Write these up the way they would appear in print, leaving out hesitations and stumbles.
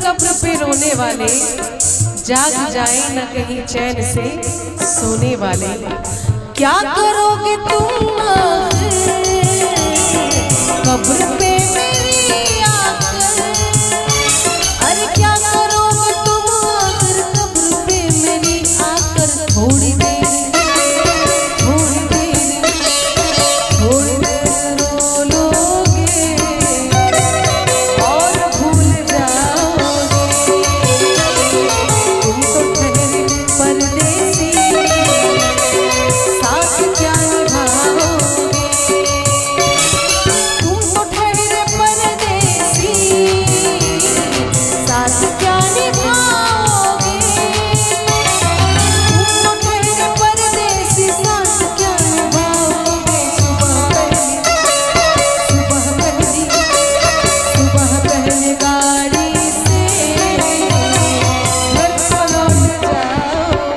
कब्र पे रोने वाले, जाग जाए न कहीं चैन से सोने वाले। क्या करोगे तुम कब्र पे मेरी आकर, अरे क्या करोगे तुम अगर कब्र पे मेरी आकर। थोड़ी देर रो लोगे और भूल जाओगे। तुम तो ठहरे परदेसी, साथ क्या निभाओगे। तुम तो ठहरे परदेसी, साथ क्या निभाओगे। तुम तो ठहरे परदेसी, साथ क्या निभाओगे। सुबह पहली गाड़ी से घर को लौट जाओगे।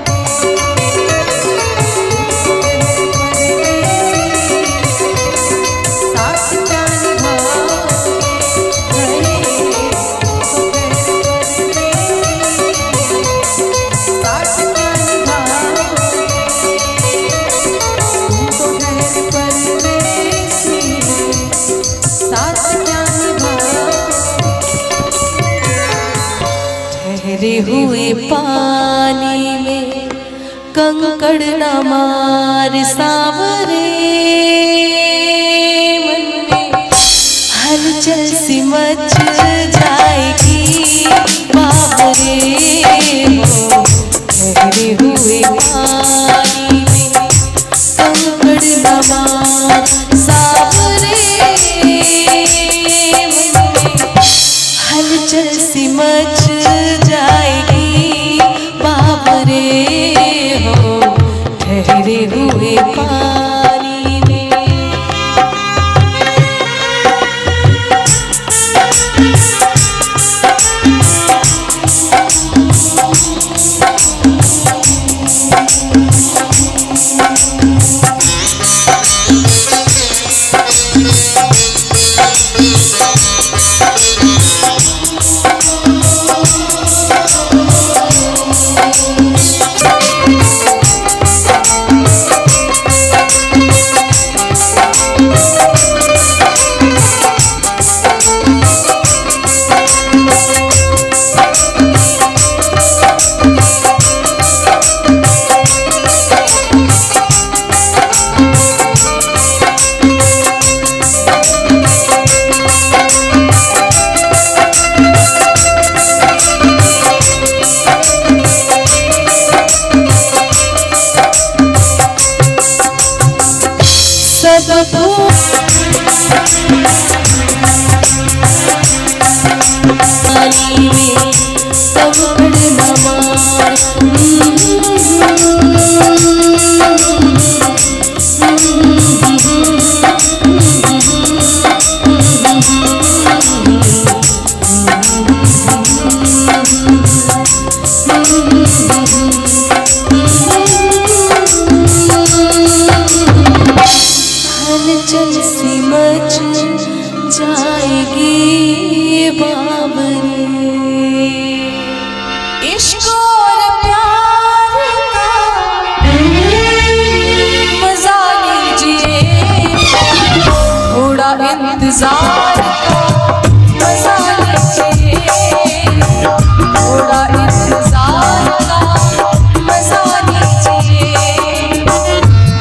साथ क्या निभाओगे। साथ क्या निभाओगे। तुम तो ठहरे परदेसी, साथ क्या निभाओगे। ठहरे हुए पानी में कंकड़ न मार सावरे, मन में हलचल सी मच जाएगी बावरे। हो ठहरे हुए पानी में कंकड़ न मार सावरे, मन में हलचल सी मच जाएगी बावरे। हो ठहरे हुए पानी में। पानी में कंकड़ न मार, हलचल सी मच जाएगी बावरे। इश्क और प्यार का मजा लीजिए, थोड़ा इंतजार का मजा लीजिए, थोड़ा इंतजार का मजा लीजिए।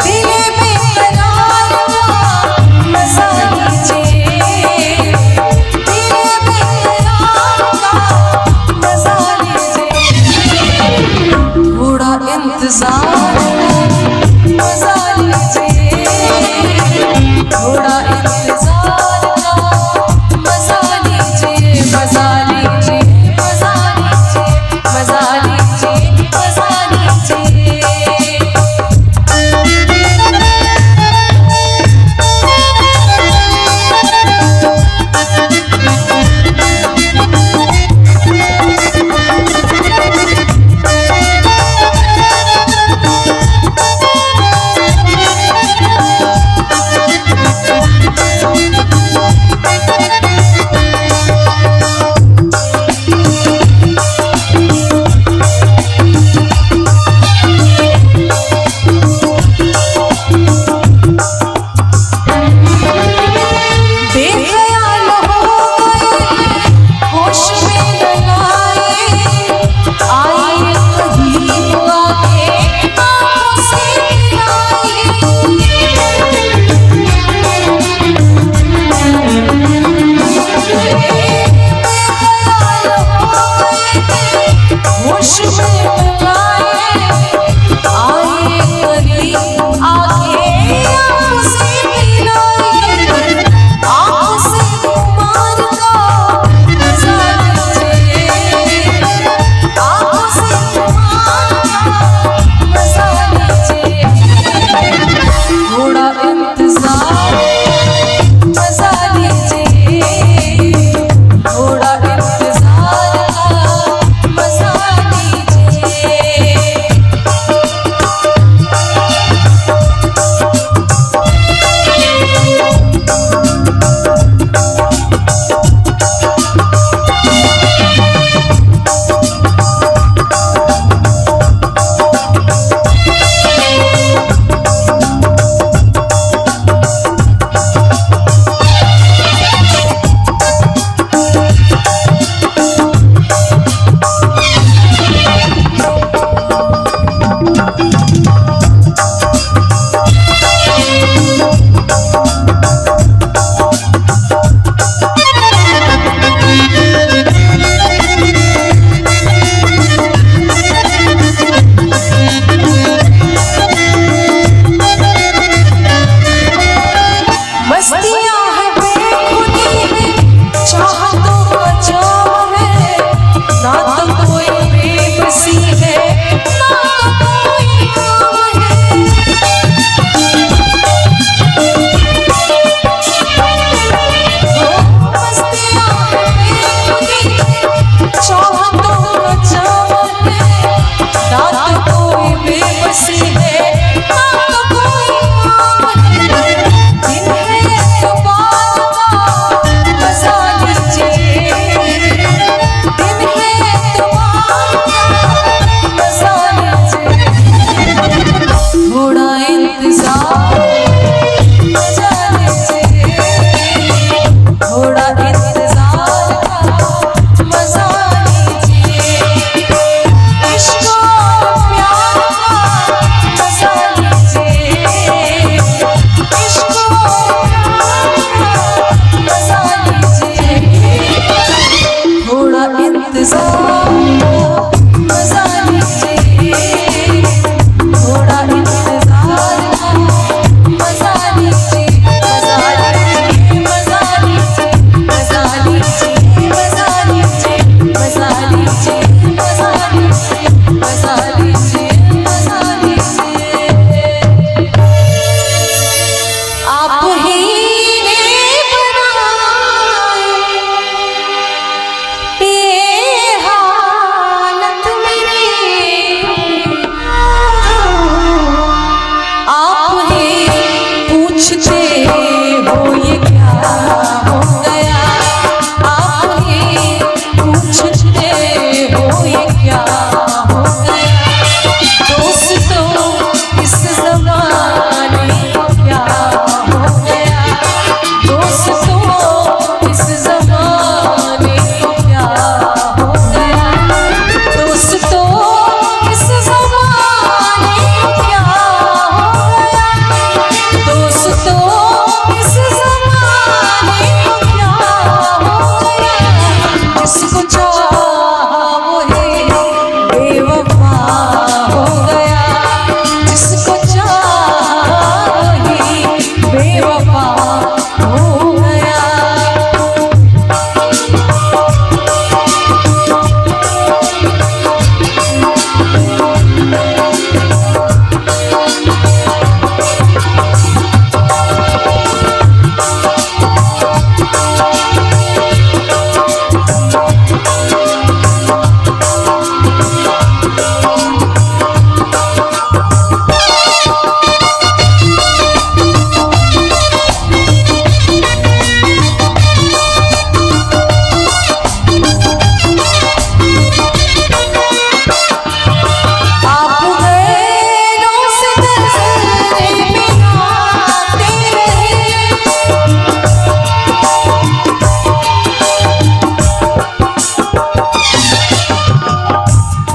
दिल बेकरार का मजा लीजिए, दिल बेकरार का मजा लीजिए। थोड़ा इंतजार का मजा लीजिए, थोड़ा इंतजार का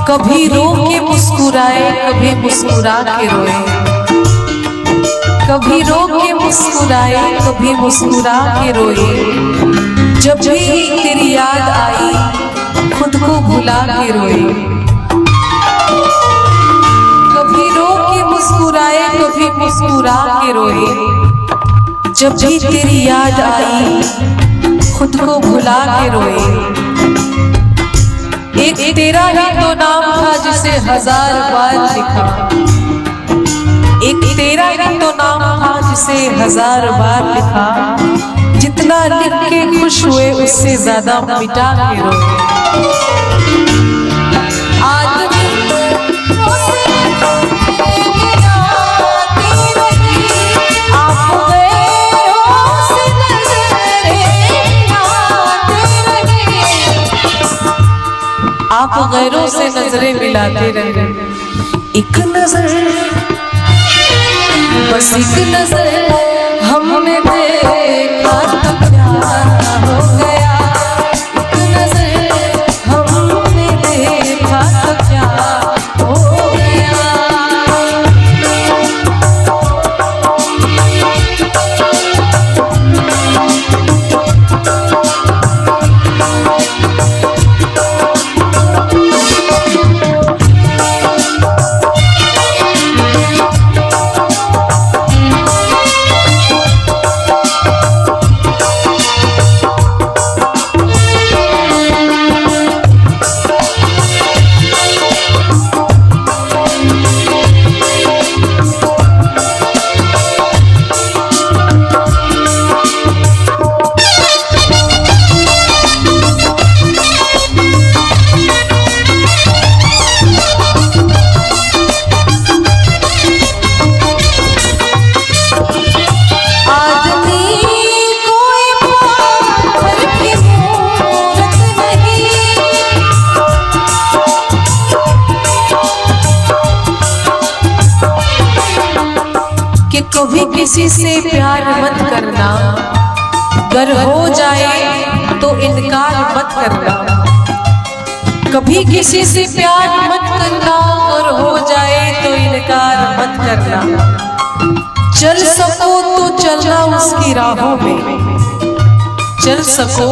कभी रो के मुस्कुराए, कभी मुस्कुरा के रोए, कभी रो के मुस्कुराए, कभी मुस्कुरा के रोए। जब भी तेरी याद आई खुद को भुला के रोए। मुस्कुराए तो भी मुस्कुरा के रोए, जब भी तेरी याद आई खुद को भुला के रोए। एक तेरा ही तो नाम था जिसे 1000 बार लिखा, एक तेरा ही तो नाम था जिसे 1000 बार लिखा, जितना लिख के खुश हुए उससे ज्यादा मिटा के रोए। आप गैरों से नजरें मिलाते रहे, एक नजर बस एक नजर हमने देखा तो क्या हो गया, एक नजर हमने देखा तो क्या हो गया। कभी किसी से प्यार मत करना, गर हो जाए तो इनकार मत करना। कभी किसी से प्यार मत करना, गर हो जाए तो इनकार मत करना। चल सको तो चलना उसकी राहों में, चल सको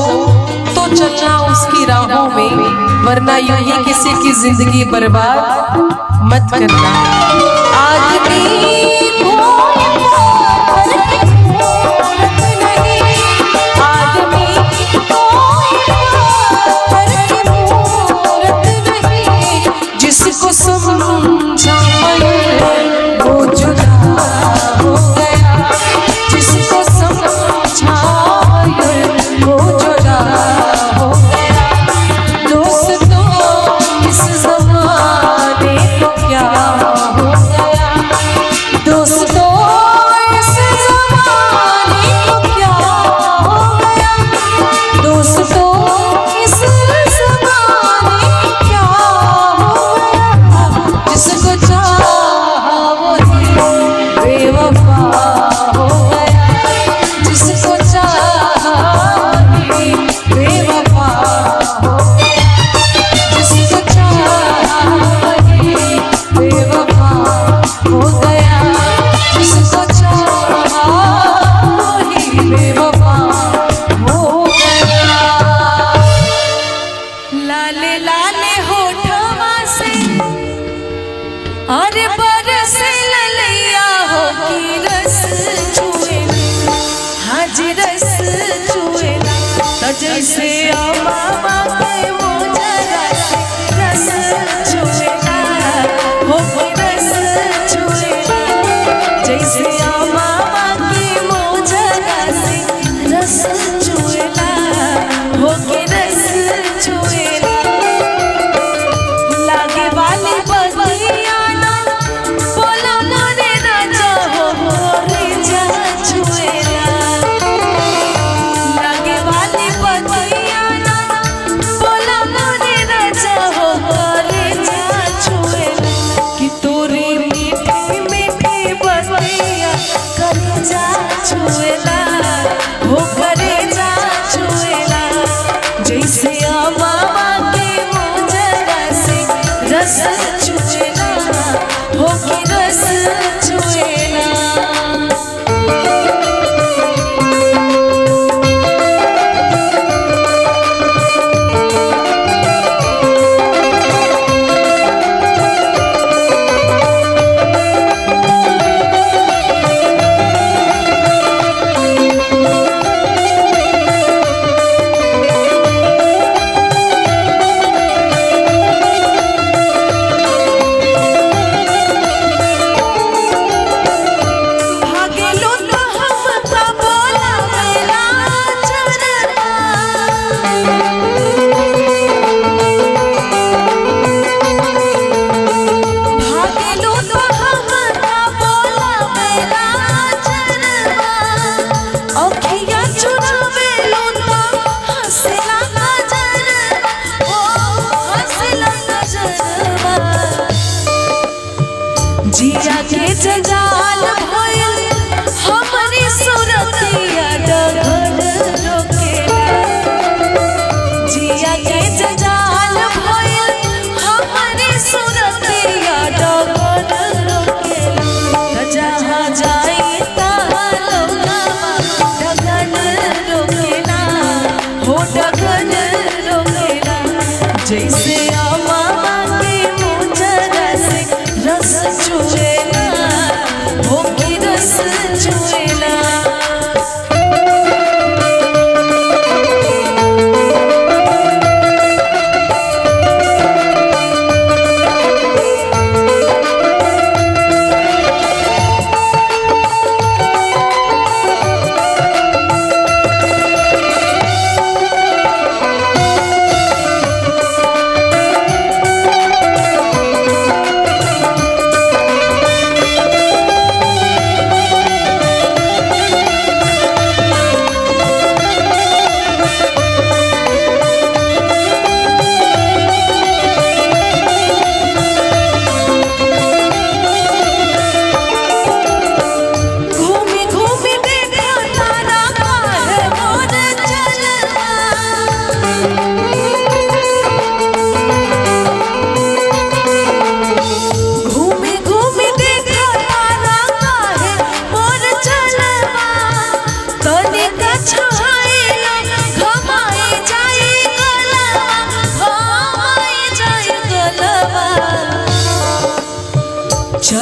तो चलना उसकी राहों में, वरना यूं ही किसी की जिंदगी बर्बाद मत करना। आदमी जैसे मामा के मोजरा से रस चुएला, हो रस चुएला, जैसे मामा के मोजरा से रस चुएला, हो रस चुएला। लागे वाली बतिया ना बोला मोरे राजा, हो रे जा चुएला। लागे वाली बतिया ना बोला मोरे राजा, हो रे जा चुएला। कि तोरे मीठी मीठी बतिया करे जा चुएला, हो करे जा चुएला, जैसे मामा के मोजरा से रस चुएला, हो के रस चुएला।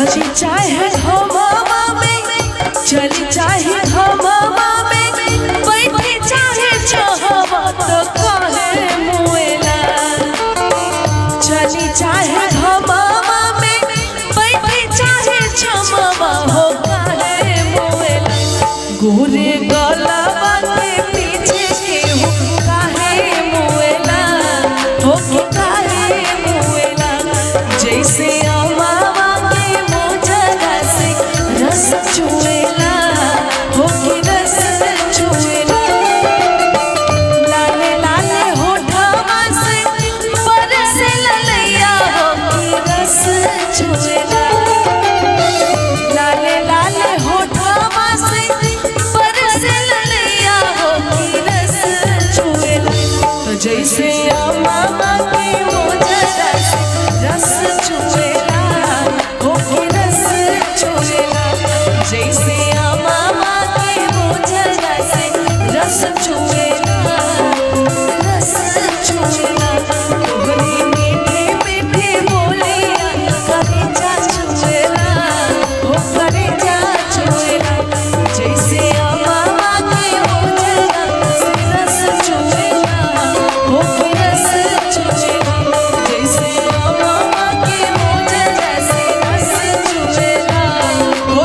चली चाहे हवा में, चली चाहे हवा में, बैठे चाहे चाहवा तो काहे मुएला। चली चाहे हवा में, बैठे चाहे चाहवा हो काहे मुएला। गोरे गलबा के पीछे केहू काहे मुएला, हो के काहे मुएला। जैसे चुएला हो के रस चुएला, लाले लाले होठवा से बरसे ललैया हो के रस चुएला। लाले लाले होठवा से बरसे ललैया हो के रस चुएला। तो जैसे मामा के मोजरा से रस चुएला हो के रस चुएला। जैसे मामा के मोजरा से रस चुएला, रस चुएला। तोहरे मीठे मीठे बोले कलेजा चुएला, हो कलेजा चुएला। जैसे मामा के मोजरा से रस चुएला, हो रस चुएला। जैसे मामा के मोजरा से रस चुएला, हो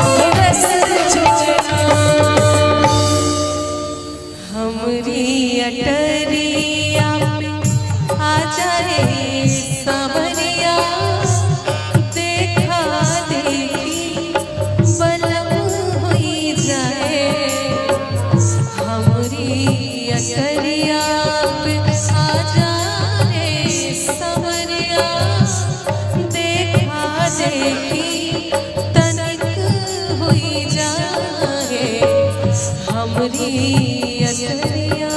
हमरी अटरिया आ जाए सावरिया, देखा देखी बलम हुई जाए। हमरी अटरिया आ जाए सावरिया, देखा देखी तनिक हुई जाए। हमरी अटरिया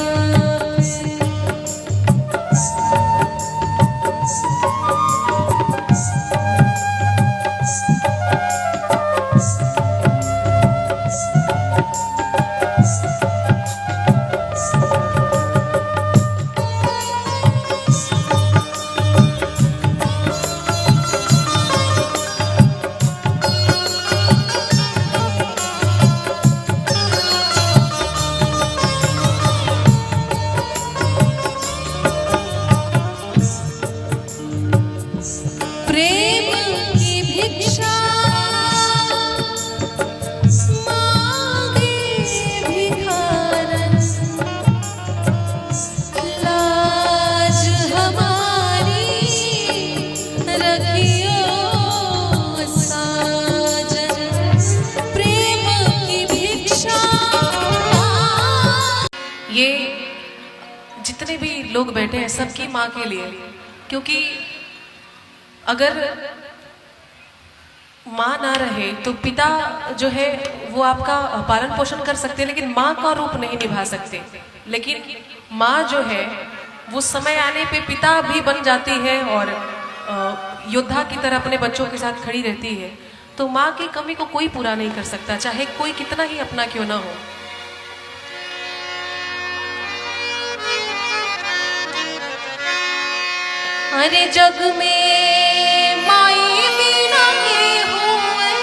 प्रेम की भिक्षा मांगे भिखारन, लाज हमारी रखियो साजन। प्रेम की भिक्षा। ये जितने भी लोग बैठे हैं सबकी माँ के लिए, क्योंकि अगर माँ ना रहे तो पिता जो है वो आपका पालन पोषण कर सकते हैं, लेकिन माँ का रूप नहीं निभा सकते। लेकिन माँ जो है वो समय आने पे पिता भी बन जाती है और योद्धा की तरह अपने बच्चों के साथ खड़ी रहती है। तो माँ की कमी को कोई पूरा नहीं कर सकता, चाहे कोई कितना ही अपना क्यों ना हो। अरे जग में माई बिना के हुए,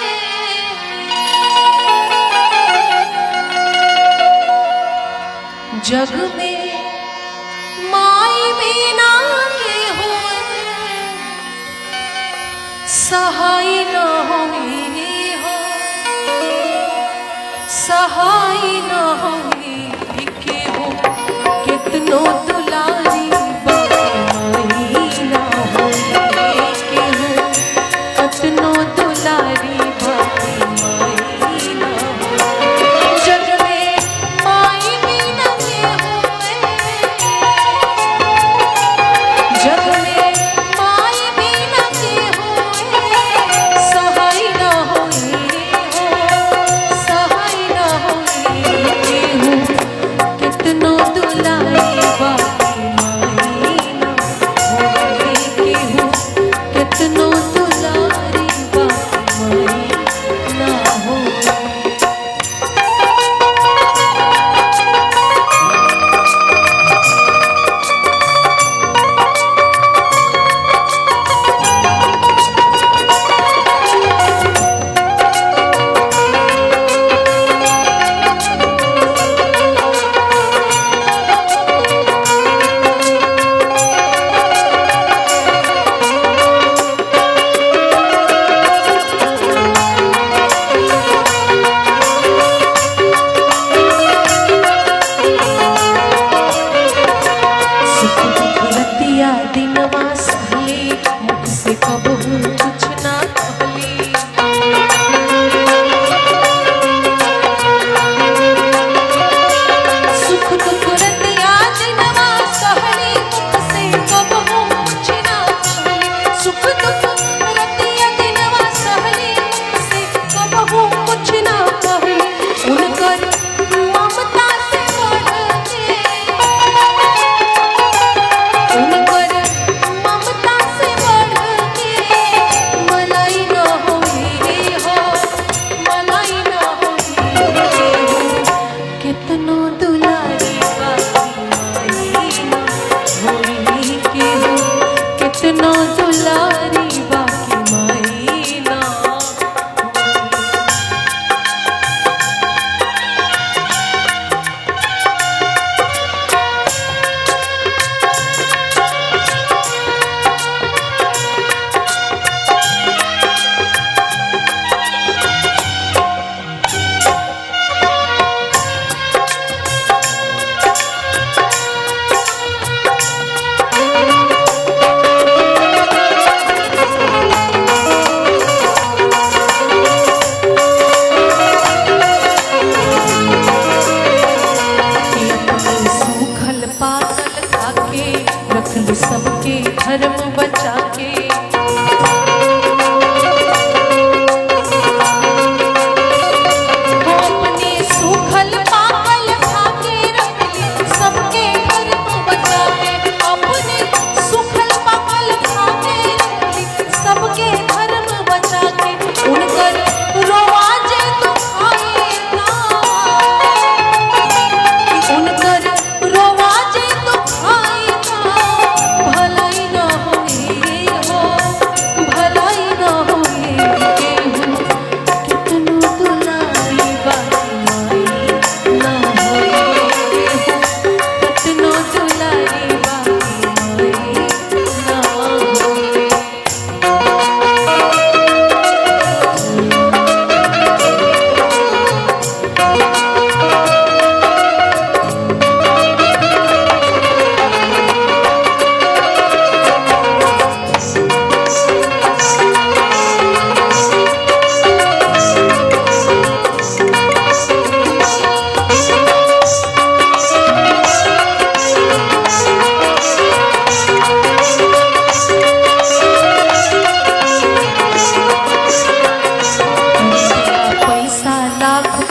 जग में माई बिना के हुए, सहाय न होई हो, सहाय न होई के हो। कितनो दुलारी वाह कितना दुलारी बाकी माई ना। सबके धर्म बचा के वो अपने सूखल पाकल खाके रख ली सबके धर्म बचा के। अपने सूखल पाकल खाके रख ली सबके धर्म बचा के। उनकर रोवाज तो खाए ना, उनकर रोवाज तो खाए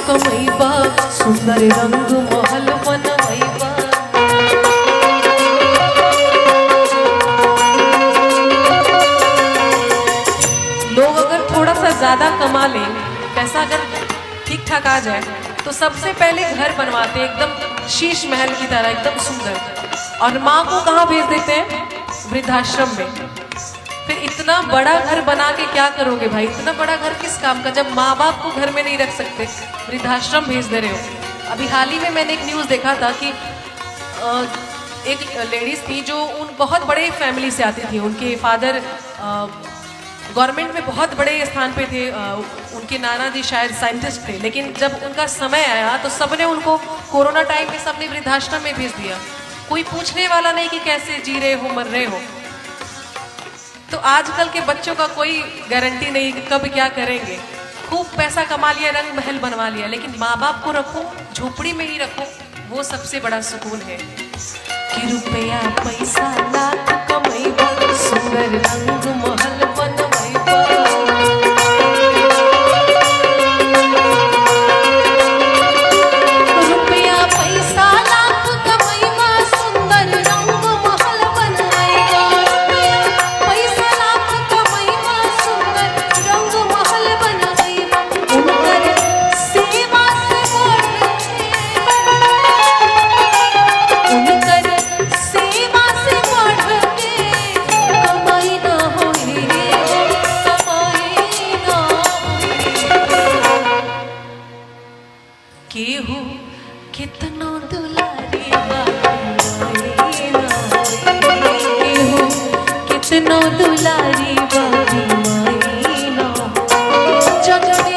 कमैबा सुंदर रंग महल बनवैबा। लोग अगर थोड़ा सा ज्यादा कमा लें, पैसा अगर ठीक ठाक आ जाए तो सबसे पहले घर बनवाते हैं एकदम शीश महल की तरह एकदम सुंदर, और माँ को कहाँ भेज देते हैं? वृद्धाश्रम में। फिर इतना बड़ा घर बना के क्या करोगे भाई? इतना बड़ा घर किस काम का, जब माँ बाप को घर में नहीं रख सकते, वृद्धाश्रम भेज दे रहे हो। अभी हाल ही में मैंने एक न्यूज़ देखा था कि एक लेडीज़ थी जो उन बहुत बड़े फैमिली से आती थी। उनके फादर गवर्नमेंट में बहुत बड़े स्थान पे थे, उनके नाना जी शायद साइंटिस्ट थे, लेकिन जब उनका समय आया तो सबने उनको कोरोना टाइम में सबने वृद्धाश्रम में भेज दिया। कोई पूछने वाला नहीं कि कैसे जी रहे हो, मर रहे हो। तो आजकल के बच्चों का कोई गारंटी नहीं कि कब क्या करेंगे। खूब पैसा कमा लिया, रंग महल बनवा लिया, लेकिन माँ बाप को रखो, झोपड़ी में ही रखो, वो सबसे बड़ा सुकून है। कि रुपया पैसा लाख कमैबा सुंदर रंग महल बनवैबा। रुपया पैसा लाख कमैबा सुंदर रंग महल बनवैबा। पैसा लाख कमैबा सुंदर रंग महल बनवैबा। उनकर सेवा से बढ़ के, उनकर सेवा से बढ़ के कमाई ना होई, कमाई ना होई। केहू कितना दुलारी बाकी ना होई, केहू कितना दुलारी बाकी माई ना होई। जग में